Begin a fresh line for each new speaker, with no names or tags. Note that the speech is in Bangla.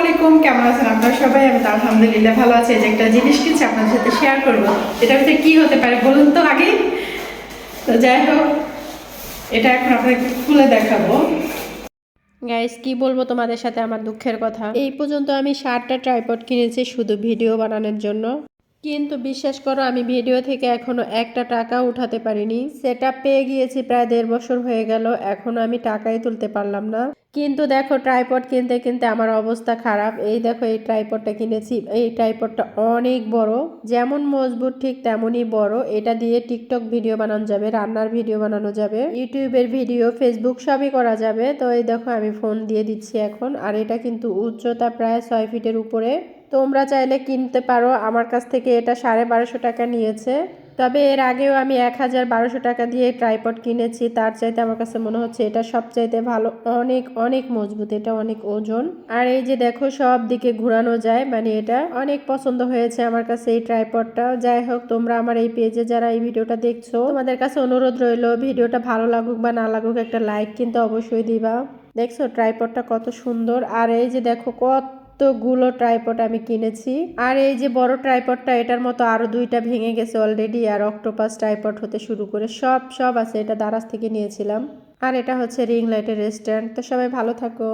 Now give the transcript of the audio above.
আলাইকুম, কেমন আছেন আপনারা সবাই? আমি তো আলহামদুলিল্লাহ ভালো আছি। যে একটা জিনিস কিনছি আপনাদের সাথে শেয়ার করব, এটার ভিতরে কি হতে পারে বলুন তো আগে। তো যাই হোক, এটা এখন আপনাদেরকে খুলে দেখাবো। গাইস, কি বলবো তোমাদের সাথে আমার দুঃখের কথা। এই পর্যন্ত আমি 7টা ট্রাইপড কিনেছি শুধু ভিডিও বানানোর জন্য, কিন্তু বিশ্বাস করো আমি ভিডিও থেকে এখনো একটা টাকা উঠাতে পারিনি। সেটআপ পেয়ে গিয়েছি প্রায় 1.5 বছর হয়ে গেল, এখনো আমি টাকাই তুলতে পারলাম না। কিন্তু দেখো, ট্রাইপড কিনতে কিনতে আমার অবস্থা খারাপ। এই দেখো, এই ট্রাইপডটা কিনেছি। এই ট্রাইপডটা অনেক বড়, যেমন মজবুত ঠিক তেমনই বড়। এটা দিয়ে টিকটক ভিডিও বানানো যাবে, রান্নার ভিডিও বানানো যাবে, ইউটিউবের ভিডিও, ফেসবুক সবই করা যাবে। তো এই দেখো, আমি ফোন দিয়ে দিচ্ছি এখন। আর এটা কিন্তু উচ্চতা প্রায় 6 ফিটের উপরে। তোমরা চাইলে কিনতে পারো। আমার কাছ থেকে এটা 1250 টাকা নিয়েছে। তবে এর আগেও আমি 1200 টাকা দিয়ে ট্রাইপড কিনেছি, তার চাইতে আমার কাছে মনে হচ্ছে এটা সবচাইতে ভালো। অনেক অনেক মজবুত, এটা অনেক ওজন। আর এই যে দেখো, সব দিকে ঘোরানো যায়, মানে এটা অনেক পছন্দ হয়েছে আমার কাছে এই ট্রাইপডটা। যাই হোক, তোমরা আমার এই পেজে যারা এই ভিডিওটা দেখছো, তোমাদের কাছে অনুরোধ রইল, ভিডিওটা ভালো লাগুক বা না লাগুক একটা লাইক কিন্তু অবশ্যই দিবা। দেখছো ট্রাইপডটা কত সুন্দর। আর এই যে দেখো, কতগুলো ট্রাইপড আমি কিনেছি। আর এই যে বড় ট্রাইপডটা, এটার মতো আরো 2টা ভেঙে গেছে অলরেডি। আর অক্টোপাস ট্রাইপড হতে শুরু করে সব আছে। এটা দারাজ থেকে নিয়েছিলাম। আর এটা হচ্ছে রিং লাইটের স্ট্যান্ড। তো সবাই ভালো থাকো।